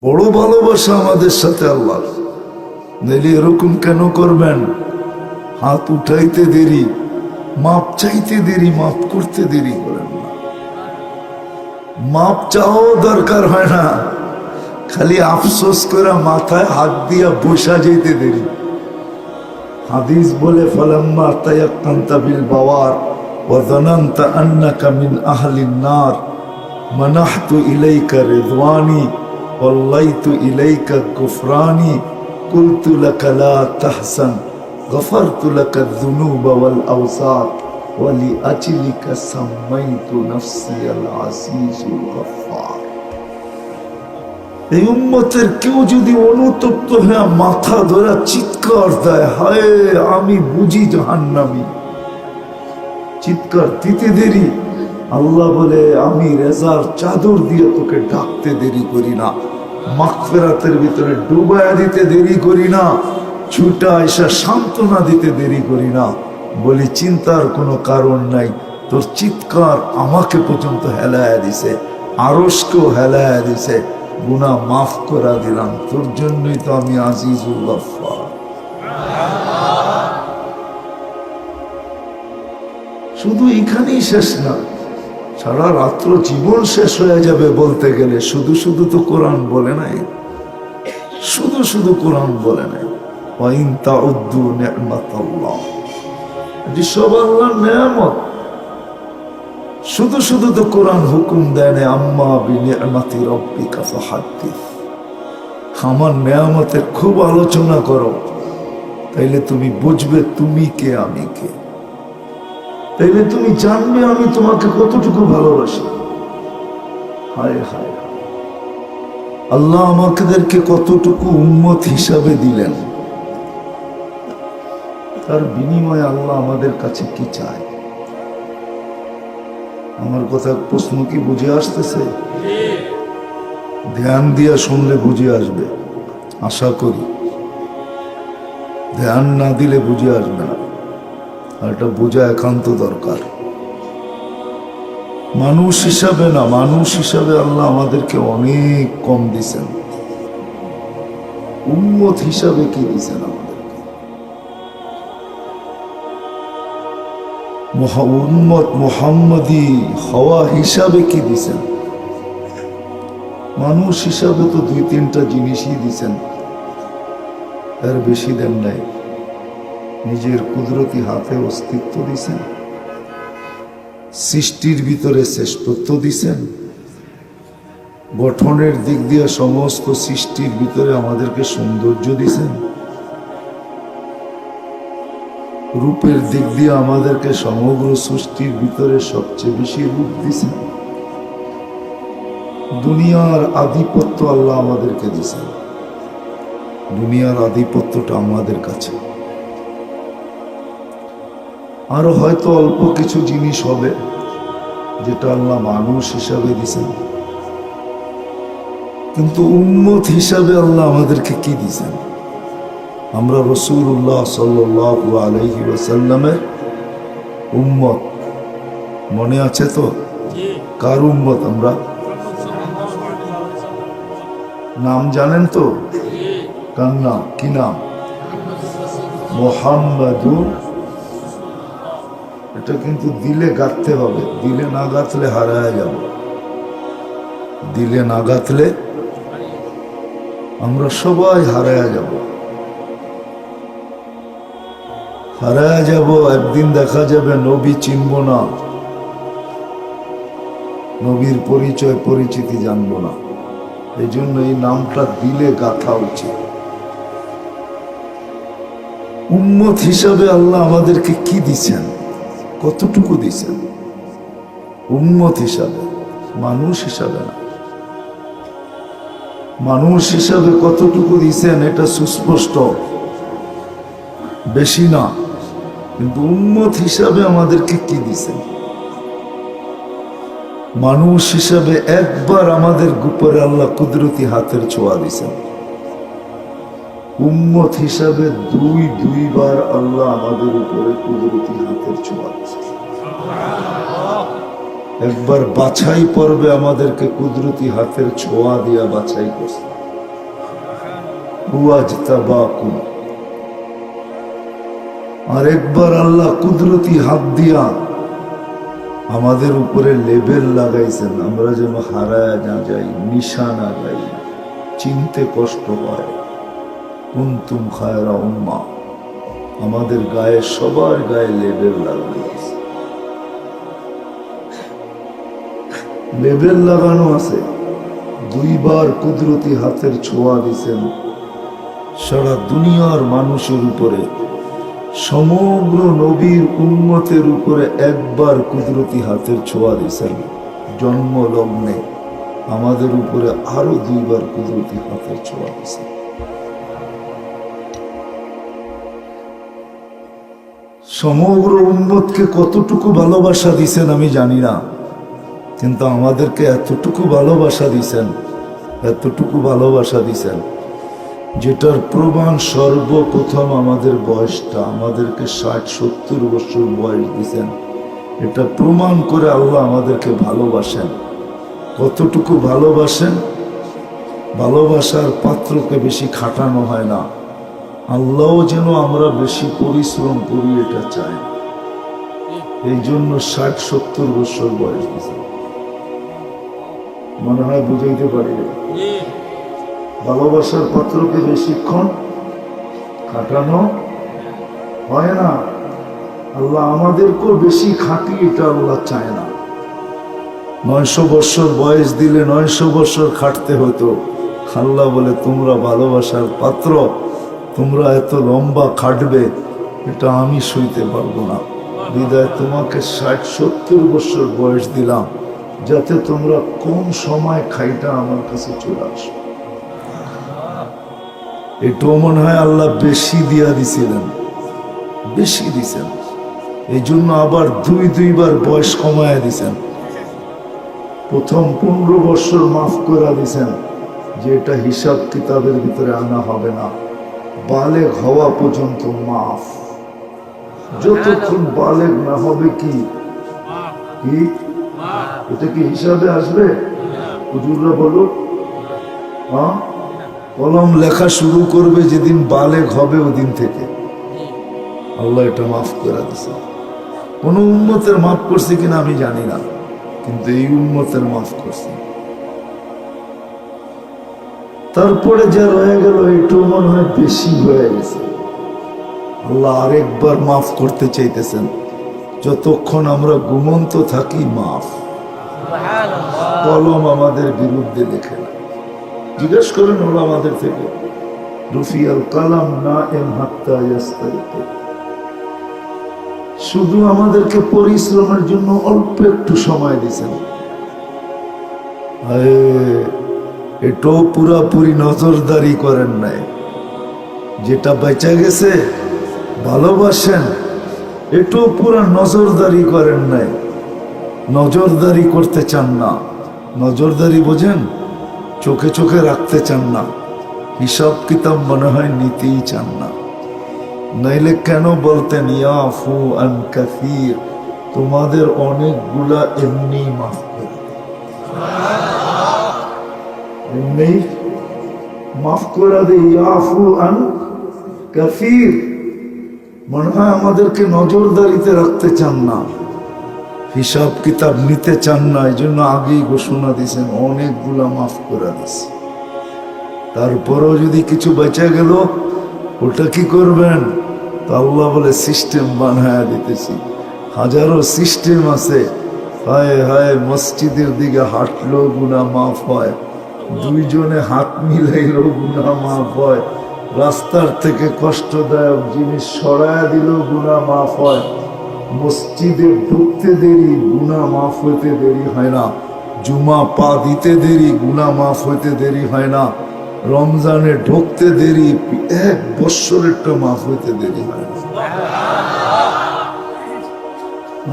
বড় ভালোবাসা আমাদের সাথে আল্লাহ। নইলে এরকম কেন করবেন? হাত উঠাইতে দেরি, মাপ চাইতে দেরি, মাপ করতে দেরি করেন না। মাপ চাও দরকার হয় না, খালি আফসোস করে মাথায় হাত দিয়া বসা যেতে দেরি। হাদিস বলে ফালাম্মা তায়াক্কানতা বিল বাওয়ার ওয়া যানানতা আন্নাকা মিন আহলিন নার মানাহতু ইলাইকা রিদওয়ানি ওয়াল্লাইতু ইলাইকা গুফরানি কুলতু লাকা লা তাহসান গফারতু লাকা যুনুবা ওয়াল আওসাত ওয়া লিআজলিকা সাম্মাইতু নাফসি আল আসিসুল গফফার। এই উম্মতের কেউ যদি অনুতপ্ত হয়ে মাথা ধরে চিৎকার দেয়, হায় আমি বুঝি জাহান্নামী, চিৎকার দিতে দেরি, আল্লাহ বলে আমি রেজার চাদর দিয়ে তোকে ডাকতে দেরি করি না, মাগফিরাতের ভিতরে ডুবায়া দিতে দেরি করি না, ছুটা এসে সান্ত্বনা দিতে দেরি করি না। বলি চিন্তার কোনো কারণ নাই, তোর চিৎকার আমাকে পর্যন্ত হেলায়া দিছে, আরশকেও হেলায়া দিছে, গুনাহ মাফ করা দিলাম, তোর জন্যই তো আমি আজিজুল গফফার। শুধু এখানেই শেষ না, সারা রাত্র জীবন শেষ হয়ে যাবে বলতে গেলে। শুধু শুধু তো কোরআন বলে নাই, শুধু শুধু কোরআন বলে নাই ওয়া ইন তাউদ্দু নি'মাতাল্লাহ, এটি সব আল্লাহর নেয়ামত। শুধু শুধু তো কোরআন হুকুম দেয় না আম্মা বিনি'মাতি রাব্বিকা ফাহাদ্দিস, আমার নেয়ামতের খুব আলোচনা করো, তাইলে তুমি বুঝবে তুমি কে আমি কে, তাইলে তুমি জানবে আমি তোমাকে কতটুকু ভালোবাসি। হায় হায়, আল্লাহ আমাদেরকে কতটুকু উম্মত হিসাবে দিলেন, তার বিনিময়ে আল্লাহ আমাদের কাছে কি চায়? আমার কথা প্রশ্ন কি বুঝে আসতেছে? ধ্যান দিয়া শুনলে বুঝে আসবে, আশা করি। ধ্যান না দিলে বুঝে আসবে না, আর এটা বোঝা একান্ত দরকার। মানুষ হিসাবে না, মানুষ হিসাবে আল্লাহ আমাদেরকে অনেক কম দিছেন, উম্মত হিসাবে কি দিছেন আমাদেরকে? উম্মত মুহাম্মদী হওয়া হিসাবে কি দিছেন? মানুষ হিসাবে তো দুই তিনটা জিনিসই দিছেন, এর বেশি দেন নাই। নিজের কুদরতি হাতে অস্তিত্ব দিছেন, সৃষ্টির ভিতরে শ্রেষ্ঠত্ব দিছেন, গঠনের দিক দিয়ে সমস্ত সৃষ্টির ভিতরে আমাদেরকে সৌন্দর্য দিছেন, রূপের দিক দিয়ে আমাদেরকে সমগ্র সৃষ্টির ভিতরে সবচেয়ে বেশি রূপ দিছেন। দুনিয়ার আধিপত্য আল্লাহ আমাদেরকে দিছেন, দুনিয়ার আধিপত্যটা আমাদের কাছে। আরো হয়তো অল্প কিছু জিনিস হবে যেটা আল্লাহ মানুষ হিসাবে দিছেন, কিন্তু উম্মত হিসাবে আল্লাহ আমাদেরকে কি দিছেন? আমরা রাসূলুল্লাহ সাল্লাল্লাহু আলাইহি ওয়াসাল্লামের উম্মত, মনে আছে তো? কার উম্মত আমরা? নাম জানেন তো? কার নাম? কি নাম? মুহাম্মাদুর। এটা কিন্তু দিলে গাঁথতে হবে, দিলে না গাঁথলে হারায় যাব, দিলে না গাঁথলে আমরা সবাই হারায় যাব, হারায় যাব। একদিন দেখা যাবে নবী চিনব না, নবীর পরিচয় পরিচিতি জানব না। এই জন্য এই নামটা দিলে গাঁথা উচিত। উম্মত হিসাবে আল্লাহ আমাদেরকে কি দিছেন, কতটুকু দিছেন? উম্মত হিসাবে, মানুষ হিসাবে না। মানুষ হিসাবে কতটুকু দিছেন এটা সুস্পষ্ট, বেশি না। কিন্তু উম্মত হিসাবে আমাদেরকে কি দিছেন? মানুষ হিসাবে একবার আমাদের উপরে আল্লাহ কুদরতি হাতের ছোঁয়া দিছেন, উম্মত হিসাবে দুইবার আল্লাহ আমাদের উপরে কুদরতি হাতের ছোঁয়া দিছেন। একবার বাছাই পর্বে আমাদেরকে কুদরতি হাতের ছোঁয়া দিয়া বাছাই করছে, ওয়াজতাবাকুম। আরেকবার আল্লাহ কুদরতি হাত দিয়া আমাদের উপরে লেবেল লাগাইছেন, আমরা যেন হারায় না যাই, নিশানা যাই, চিনতে কষ্ট হয়। কুনতুম খায়রা উম্মাহ, আমাদের গায়ে, সবার গায়ে লেবেল লাগানো আছে। লেবেল লাগানো আছে। দুইবার কুদরতি হাতের ছোঁয়া দিছেন সারা দুনিয়ার মানুষের উপরে। সমগ্র নবীর উম্মতের উপরে একবার কুদরতি হাতের ছোঁয়া দিছেন জন্ম লগ্নে। আমাদের উপরে আরো দুইবার কুদরতি হাতের ছোঁয়া দিছেন। সমগ্র উম্মতকে কতটুকু ভালোবাসা দিছেন আমি জানি না, কিন্তু আমাদেরকে এতটুকু ভালোবাসা দিছেন, এতটুকু ভালোবাসা দিছেন, যেটার প্রমাণ সর্বপ্রথম আমাদের বয়সটা, আমাদেরকে 60-70 বছর বয়স দিছেন। এটা প্রমাণ করে আল্লাহ আমাদেরকে ভালোবাসেন। কতটুকু ভালোবাসেন? ভালোবাসার পাত্রকে বেশি খাটানো হয় না। আল্লাহও যেন আমরা বেশি পরিশ্রম করি এটা চাই, এই জন্য 60-70 বছর বয়স দিয়েছে। মনে হয় বুঝাইতে পারি। ভালোবাসার পাত্রকে বেশিক্ষণ খাটানো হয় না। আল্লাহ আমাদেরকেও বেশি খাটি, এটা আল্লাহ চায় না। 900 বছর বয়স দিলে 900 বছর খাটতে হতো। আল্লাহ বলে তোমরা ভালোবাসার পাত্র, তোমরা এত লম্বা খাটবে এটা আমি সইতে পারবো না। বিদায় তোমাকে 60-70 বছর বয়স দিলাম, যাতে তোমরা কোন সময় খাইটা আমার কাছে চলে আসো। এটাও মনে হয় আল্লাহ বেশি দিয়া দিছিলেন, বেশি দিছেন। এই জন্য আবার দুইবার বয়স কমায় দিছেন। প্রথম 15 বছর মাফ করে দিছেন, যে এটা হিসাব কিতাবের ভিতরে আনা হবে না, বালেগ হওয়া পর্যন্ত মাফ। যতক্ষণ বালেগ না হবে কি এটা কি হিসাবে আসবে? হুজুররা বলো, হ্যাঁ, কলম লেখা শুরু করবে যেদিন বালেগ হবে ওদিন থেকে। আল্লাহ এটা মাফ করে দিছে। কোন উম্মতের মাফ করছে কিনা আমি জানি না, কিন্তু এই উম্মতের মাফ করছে। তারপরে যা রয়ে গেল একটু মনে হয় বেশি হয়ে গেছে। আল্লাহ আরেকবার মাফ করতে চাইতেছেন। যতক্ষণ আমরা ঘুমন্ত থাকি মাফ। কলম আমাদের বিরুদ্ধে লেখে না। জিজ্ঞেস করেন ওরা আমাদের থেকে, রুফিয়াল কালাম না এম হাত্তা ইয়াস্তাইকে। শুধু আমাদেরকে পরিশ্রমের জন্য অল্প একটু সময় দিয়েছেন। এটাও পুরাপুরি নজরদারি করেন নাই। যেটা বেঁচে গেছে ভালোবাসেন, এটাও পুরা নজরদারি করেন নাই। নজরদারি করতে চান না। নজরদারি বোঝেন? চোখে চোখে রাখতে চান না, হিসাব কিতাব মনে হয় নিতেই চান না। নাইলে কেন বলতেন ইয়াফু আন কাসীর, তোমাদের অনেকগুলা এমনি মাফ করে, এমনি মাফ করে দে। ইয়াফু আন কাসীর, মনে হয় আমাদেরকে নজরদারিতে রাখতে চান না, হিসাব কিতাব নিতে চান না। এই জন্য আগেই ঘোষণা দিয়েছেন অনেকগুলা মাফ করে দিছে। তারপরেও যদি কিছু বেঁচে গেল ওটা কি করবেন? তো আল্লাহ বলে সিস্টেম বানায় দিতেছি। হাজারো সিস্টেম আছে। হায় হায়, মসজিদের দিকে হাঁটলো গুনাহ মাফ হয়, দুইজনে হাত মিলাইলো গুনাহ মাফ হয়, রাস্তার থেকে কষ্টদায়ক জিনিস সরায় দিল গুনাহ মাফ হয়, মসজিদে ঢুকতে দেরি গুনাহ মাফ হইতে দেরি হয় না, জুমা পা দিতে দেরি গুনাহ মাফ হইতে দেরি হয় না, রমজানে ঢুকতে দেরি 1 বছরেরটা মাফ হইতে দেরি হয় না।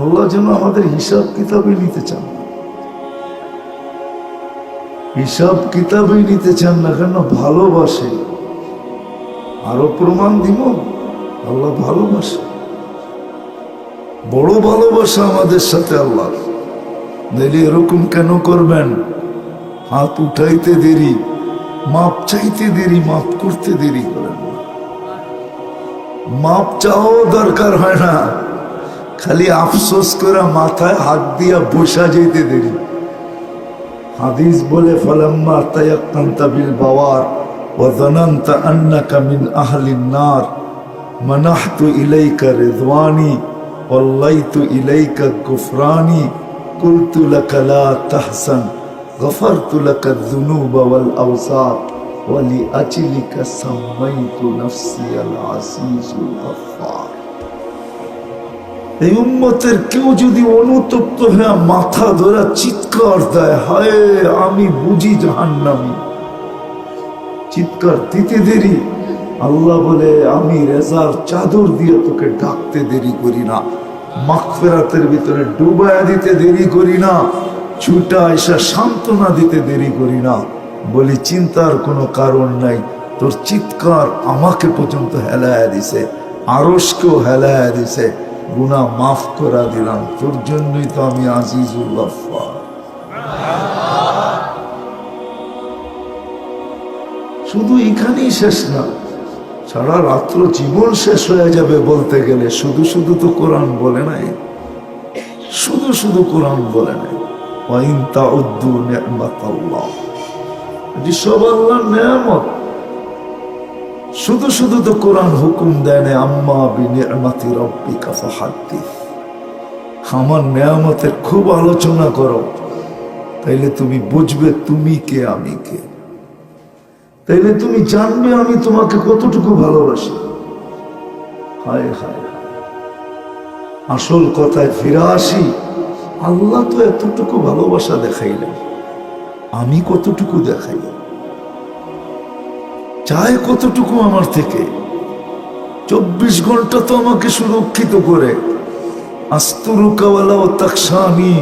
আল্লাহ যেন আমাদের হিসাব কিতাবই নিতে চান না, হিসাব কিতাবই নিতে চান না। কেন? ভালোবাসে। আরো প্রমাণ দিব, আল্লাহ ভালোবাসে, বড় ভালোবাসা আমাদের সাথে আল্লাহ। নইলে এরকম কেন করবেন? হাত উঠাইতে দেরি, মাপ চাইতে দেরি, মাপ করতে দেরি করেন না। মাপ চাও দরকার হয় না, খালি আফসোস করে মাথায় হাত দিয়া বসা যেতে দেরি। হাদিস বলে ফালাম্মা তায়াক্কানতা বিল বাওয়ার ওয়া যানানতা আন্নাকা মিন আহলিন নার মানাহতু ইলাইকা রিদওয়ানি ওয়াল্লাইতু ইলাইকা গুফরানি কুলতু লাকা লা তাহসান গফারতু লাকা যুনুবা ওয়াল আওসার ওয়া লিআজলিকা সাম্মাইতু নাফসি আল আসিসুল গফফার। এই উম্মতের কেউ যদি অনুতপ্ত হয়ে মাথা ধরে চিৎকার দেয়, হায় আমি বুঝি জাহান্নামী, চিৎকার দিতে দেরি, আল্লাহ বলে আমি রেজার চাদর দিয়ে তোকে ডাকতে দেরি করি না, মাগফিরাতের ভিতরে ডুবায়া দিতে দেরি করি না, ছুটা এসে সান্ত্বনা দিতে দেরি করি না। বলি চিন্তার কোনো কারণ নাই, তোর চিৎকার আমাকে পর্যন্ত হেলায়া দিছে, আরশকেও হেলায়া দিছে, গুনাহ মাফ করা দিলাম, তোর জন্যই তো আমি আজিজুল গফফার। শুধু এখানেই শেষ না, সারা রাত্র জীবন শেষ হয়ে যাবে বলতে গেলে। শুধু শুধু তো কোরআন বলে নাই, শুধু শুধু কোরআন বলে নাই। ওয়া ইন তাউদ্দু নি'মাতাল্লাহ, এটি সব আল্লাহর নেয়ামত। শুধু শুধু তো কোরআন হুকুম দেয় না আম্মা বিনি'মাতি রাব্বিকা ফাহাদ্দিস, আমার নেয়ামতের খুব আলোচনা করো, তাইলে তুমি বুঝবে তুমি কে আমি কে, তাইলে তুমি জানবে আমি তোমাকে কতটুকু ভালোবাসি। হায় হায়, আসল কথায় ফিরে আসি, আল্লাহ তো এতটুকু ভালোবাসা দেখাইলেন, আমি কতটুকু দেখাই, চাই কতটুকু আমার থেকে। 24 ঘন্টা তো আমাকে সুরক্ষিত করে, আস্তুরুকা ওয়ালা তাকশানি,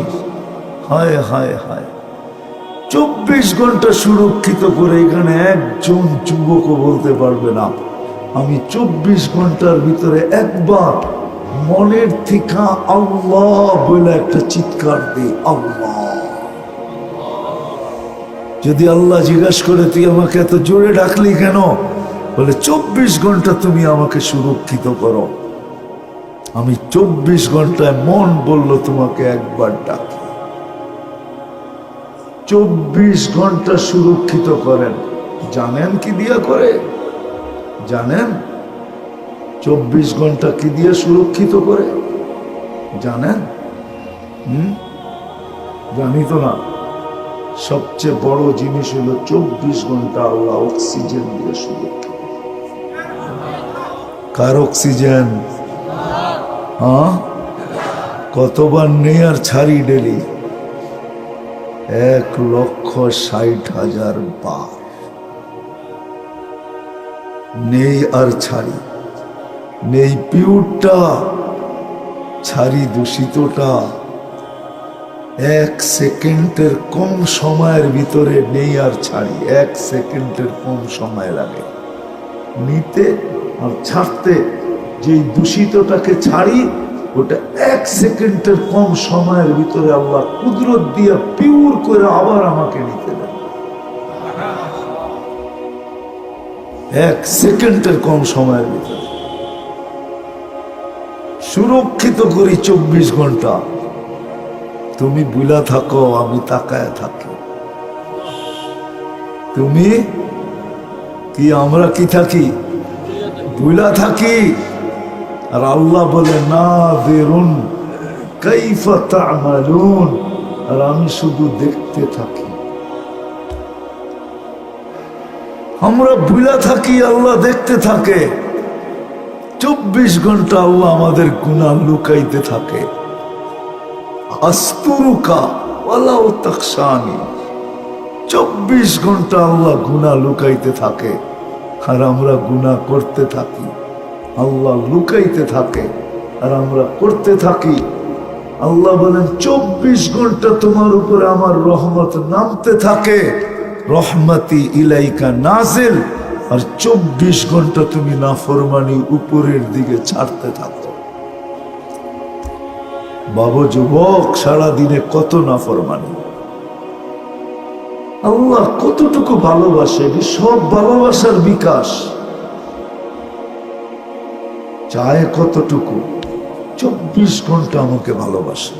হায় হায় হায়, 24 ঘন্টা সুরক্ষিত করে। এখানে একজন যুবকও বলতে পারবে না আমি 24 ঘন্টার ভিতরে একবার মনের থেকে আল্লাহ বলে একটা চিৎকার দিই, আল্লাহ। যদি আল্লাহ জিজ্ঞাসা করে তুই আমাকে এত জোরে ডাকলি কেন, বলে 24 ঘন্টা তুমি আমাকে সুরক্ষিত করো। আমি 24 ঘন্টায় মন বলল তোমাকে একবার ডাকি। 24 ঘন্টা সুরক্ষিত করেন, জানেন কি দিয়া করে? জানেন 24 ঘন্টা কি দিয়ে সুরক্ষিত করে? জানেন? জানি তো না। সবচেয়ে বড় জিনিস হলো 24 ঘন্টা আল্লাহ অক্সিজেন দিয়ে সুরক্ষিত। কার অক্সিজেন? হ্যাঁ, কতবার নেই আর ছাড়ি ডেলি? 1,60,000 বার নেই আর ছাড়ি। নেই পিউরটা, ছাড়ি দূষিতটা। 1 সেকেন্ডের কম সময়ের ভিতরে নেই আর ছাড়ি, 1 সেকেন্ডের কম সময় লাগে নিতে আর ছাড়তে। যেই দূষিতটাকে ছাড়ি ওটা 1 সেকেন্ডের কম সময়ের ভিতরে আল্লাহ কুদরত দিয়ে পিউর করে আবার আমাকে নিতে দেন। 1 সেকেন্ডের কম সময়ের ভিতরে সুরক্ষিত করি 24 ঘন্টা। তুমি বুলা থাকো, আমি তাকায় থাকি। তুমি কি, আমরা কি থাকি? বুলা থাকি। আর আল্লাহ বলে নাযিরুন কাইফা তা'মালুন, আর আমি শুধু দেখতে থাকি। আমরা বুলা থাকি, আল্লাহ দেখতে থাকে। 24 ঘন্টা আল্লাহ আমাদের গুনাহ লুকাইতে থাকে। আস্তুরুকা ওয়ালা তাকশানি, 24 ঘন্টা আল্লাহ গুনাহ লুকাইতে থাকে, আর আমরা গুনাহ করতে থাকি। আল্লাহ লুকাইতে থাকে আর আমরা করতে থাকি। আল্লাহ বলেন 24 ঘন্টা তোমার উপরে আমার রহমত নামতে থাকে, রহমতি ইলাইকা নাজিল। আর 24 ঘন্টা তুমি নাফরমানি উপরের দিকে ছাড়তে থাকো। বাবা যুবক, সারাদিনে কত নাফরমানি, আল্লাহ কতটুকু ভালোবাসে, এটি সব ভালোবাসার বিকাশ। চায় কতটুকু, 24 ঘন্টা আমাকে ভালোবাসে।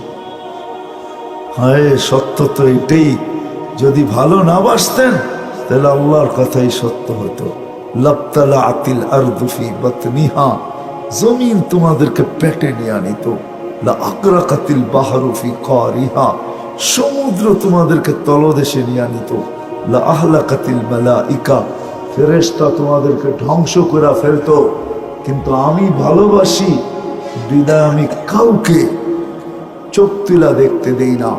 হায়, সত্য তো এটাই। যদি ভালো না বাসতেন তাহলে আল্লাহর কথাই সত্য হতো। লাবতালা আতিল আরদু ফি বাতনিহা, জমিন তোমাদেরকে পেটে নিয়ে আনিত। লা আকরাকাতিল বাহরু ফি কারিহা, সমুদ্র তোমাদেরকে তলদেশে নিয়ে আনিত। লা আহলাকাতিল মালাইকা, ফেরেশতা তোমাদেরকে ধ্বংস করে ফেলতো। কিন্তু আমি ভালোবাসি বিদায় আমি কাউকে চোখ তুলা দেখতে দেই না,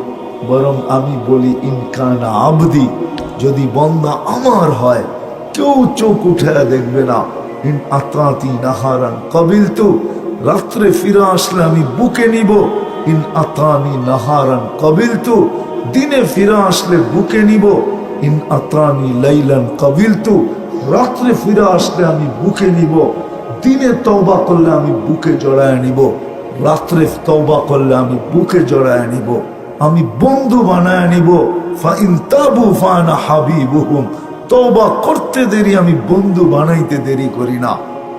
বরং আমি বলি ইনকানা আবদি, যদি বন্দা আমার হয় কেউ চোখ উঠায় দেখবে না। ইন আতাতি নাহারান কবিলতু, রাত্রে ফিরে আসলে আমি বুকে নিব। ইন আতানি নাহারান কবিলতু, দিনে ফিরে আসলে বুকে নিব। ইন আতানি লাইলান কবিলতু, রাত্রে ফিরে আসলে আমি বুকে নিব। দিনে তওবা করলে আমি বুকে জড়ায় নিব, রাত্রে তওবা করলে আমি বুকে জড়ায় নিব, আমি বন্ধু বানায় নিব। ফাইন তাবু ফানা হাবিবুহুম, তওবা করতে দেরি আমি বন্ধু বানাইতে দেরি করি না।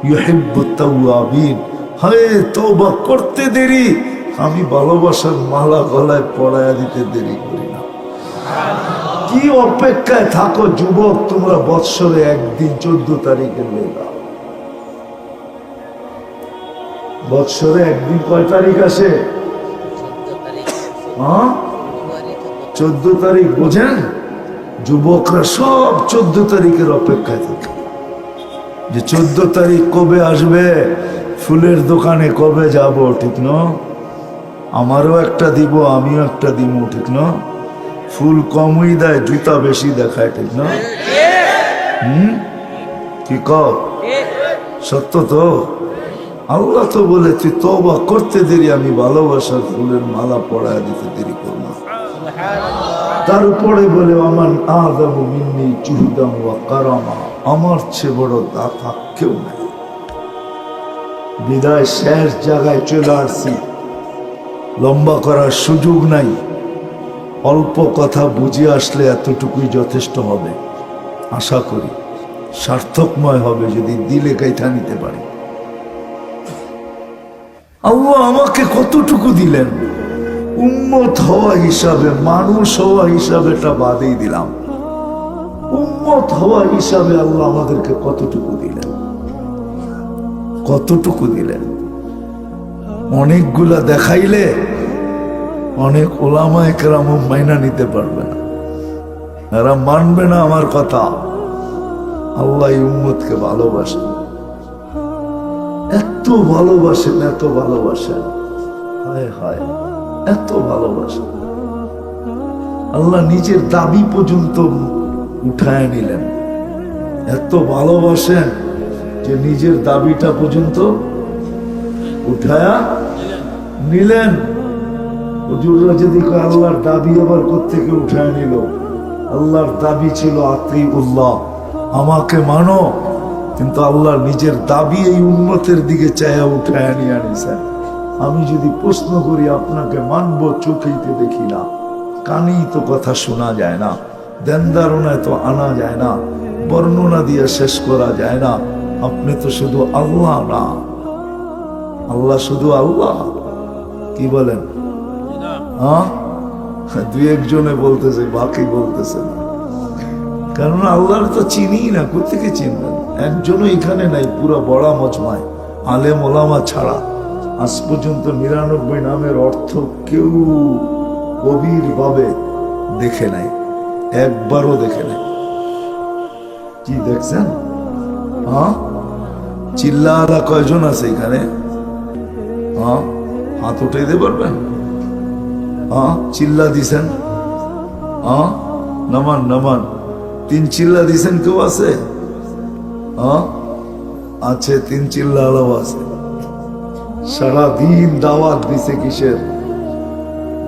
ইউহিব্বুত তাওয়াবিন, হায় তওবা করতে দেরি আমি ভালোবাসার মালা গলায় পড়ায়া দিতে দেরি করি না। কি অপেক্ষায় থাকো যুবক তোমরা? বৎসরে একদিন 14 তারিখের লেখা, বৎসরে একদিন কয় তারিখ আসে? 14 তারিখ। বোঝেন, যুবকরা সব 14 তারিখের অপেক্ষায় থাকে যে 14 তারিখ কবে আসবে, ফুলের দোকানে কবে যাব, ঠিক না? আমারও একটা দিব, আমিও একটা দিব, ঠিক না? ফুল কমই দেয়, জুতা বেশি দেখায়, ঠিক না? কি কও? সত্য তো। আল্লাহ তো বলে তুই তওবা করতে দেরি আমি ভালোবাসার ফুলের মালা পড়ায় দিতে দেরি করব। তারপরে বলে আমান আযামু মিন্নি জুহদান ওয়া কারামা, আমার চেয়ে বড় দাতা কেউ নাই। বিদায় শেষ জায়গায় চলে আসছি, লম্বা করার সুযোগ নাই। অল্প কথা বুঝে আসলে এতটুকুই যথেষ্ট হবে। আশা করি সার্থকময় হবে যদি দিলে গাইথা নিতে পারি। আল্লাহ আমাকে কতটুকু দিলেন? উম্মত হওয়া হিসাবে, মানুষ হওয়া হিসাবে এটা বাদেই দিলাম। উম্মত হওয়া হিসাবে আল্লাহ আমাদেরকে কতটুকু দিলেন? কতটুকু দিলেন? অনেকগুলা দেখাইলে অনেক ওলামায়ে কেরাম মাইনা নিতে পারবে না, এরা মানবে না আমার কথা। আল্লাহ উম্মতকে ভালোবাসেন, এত ভালোবাসেন, এত ভালোবাসেন, হায় হায় এত ভালোবাসেন। আল্লাহ নিজের দাবি পর্যন্ত উঠায় নিলেন। এত ভালোবাসেন যে নিজের দাবিটা পর্যন্ত উঠায়া নিলেন। হুজুররা যদি কয় আল্লাহর দাবি আবার কোত্থেকে উঠায় নিল? আল্লাহর দাবি ছিল আতিউল্লাহ, আমাকে মানো। কিন্তু আল্লাহর নিজের দাবি এই উম্মতের দিকে চায়া উঠায় নিয়ে আনিছেন। আমি যদি প্রশ্ন করি আপনাকে মানবো, চোখেই তো দেখি না, কানেই তো কথা শোনা যায় না, দেনদারণায় তো আনা যায় না, বর্ণনা দিয়ে শেষ করা যায় না। আপনি তো শুধু আল্লাহ না, আল্লাহ শুধু আল্লাহ। কি বলেন? হ্যাঁ, দুই একজনে বলতেছে, বাকি বলতেছে না। কারণ আল্লাহর তো চিনি না, কোথেকে চিনবেন? একজনও এখানে নাই পুরো বড় মজমায়, আলেম ওলামা ছাড়া আজ পর্যন্ত 99 নামের অর্থ কেউ গভীর ভাবে দেখে নাই, একবারও দেখে নাই। কি দেখছেন? হ্যাঁ, চিল্লা আলা কয়জন আছে এখানে? হ্যাঁ, হাত উঠাইতে পারবেন? হ্যাঁ, চিল্লা দিছেন? হ্যাঁ, নামান নামান। 3 চিল্লা দিছেন কেউ আছে? হ্যাঁ আছে, 3 চিল্লা আলাও আছে। সারাদিন দাওয়াত দিছে কিসের?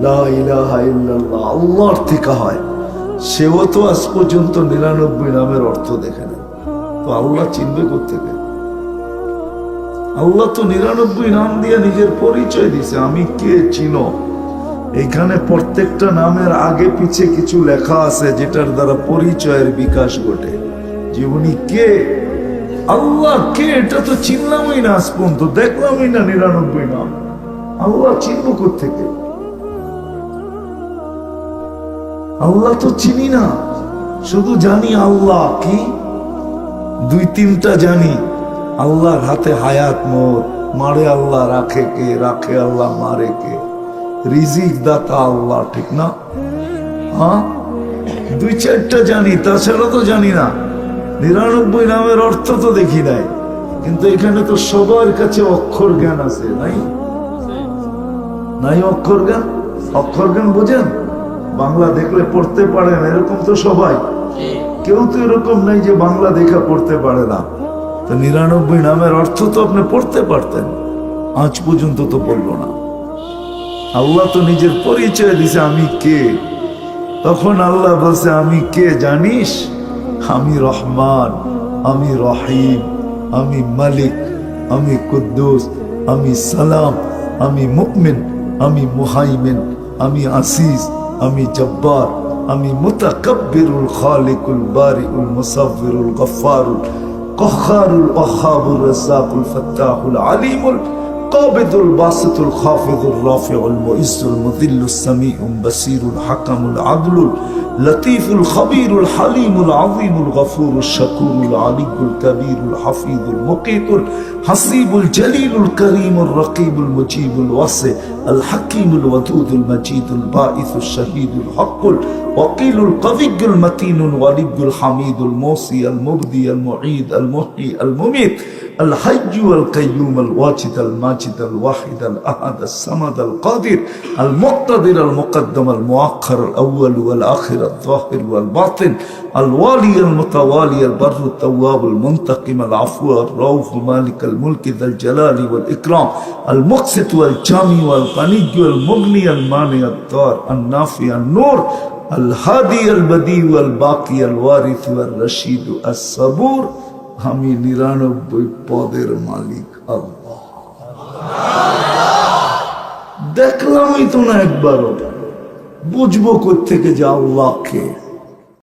লা ইলাহা ইল্লাল্লাহ, আল্লাহর থেকে হয়। সেও তো আজ পর্যন্ত 99 নামের অর্থ দেখে না, তো আল্লাহ চিনবে কোত্থেকে? আল্লাহ তো 99 নাম দিয়ে নিজের পরিচয় দিছে। আমি কে চিনো? এখানে প্রত্যেকটা নামের আগে পিছে কিছু লেখা আছে যেটার দ্বারা পরিচয়ের বিকাশ ঘটে। যে উনি কে, আল্লাহ কে, এটা তো চিনলামই না, আজ পর্যন্ত দেখলামই না 99 নাম। আল্লাহ চিনব কোত্থেকে? আল্লাহ তো চিনি না, শুধু জানি আল্লাহ কি, 2-3টা জানি। আল্লাহর হাতে হায়াত মত, মারে আল্লাহ, রাখে কে, রাখে আল্লাহ, মারে কে, রিজিক দাতা আল্লাহ, ঠিক না? হ্যাঁ, 2-4টা জানি, তাছাড়া তো জানি না। 99 নামের অর্থ তো দেখি নাই, কিন্তু এখানে তো সবার কাছে অক্ষর জ্ঞান আছে, নাই? নাই অক্ষর জ্ঞান? অক্ষর জ্ঞান বোঝেন? বাংলা দেখলে পড়তে পারেন এরকম তো সবাই, কেউ তো এরকম নাই যে বাংলা দেখা পড়তে পারে না। তো 99 নামের অর্থ তো আপনি পড়তে পারতেন, আজ পর্যন্ত তো পড়ল না। আল্লাহ তো নিজের পরিচয় দিছে, আমি কে। তখন আল্লাহ বলছে, আমি কে জানিস? আমি রহমান, আমি রহিম, আমি মালিক, আমি কুদ্দুস, আমি সালাম, আমি মুমিন, আমি মুহাইমিন, আমি আসিস, আমি জব্বার, আমি মুতাকাব্বিরুল খালিকুল বারিউল মুসাవ్বিরুল গফফারুল কহ্হারুল ওয়াহ্হাবুর রাজ্জাকুল ফাত্তাহুল আলিমুল কাবিদুল বাসিতুল খাফিদুর রাফিউল মুইজ্জুল মুযিল্লুস সামিউল বাসিরুল হাকামুল আদলুল লতীফুল খবীরুল হালিমুল আযীমুল গফুরুশ শাকুরুল আলিয়ুল কবীরুল হাফিজুল মুকীতুল হাসিবুল জলিলুল করিমুর রকিবুল মুজিবুল ওয়াসি আল হাকিমুল ওয়াদুদুল মজিদুল বাঈসুশ শাহীদুল হকুল ওয়াকিলুল কবিয়্যুল মতিনুল ওয়ালিয়ুল হামিদুল মুসি আল মুবদি আল মুঈদ আল মুহয়ি আল মুমীত الحي القيوم الواجد الماجد الواحد الأحد الصمد القادر المقتدر المقدم المؤخر الأول والآخر الظاهر والباطن الوالي المتوالي البر التواب المنتقم العفو الرؤوف مالك الملك ذا الجلال والإكرام المقسط والجامع والغني والمغني المانع الضار النافع النور الهادي البديع والباقي الوارث والرشيد الصبور আমি 99 পদের মালিক আল্লাহ। দেখলামই তো না একবারও, বুঝবো কোত্থেকে যে আল্লাহ কে।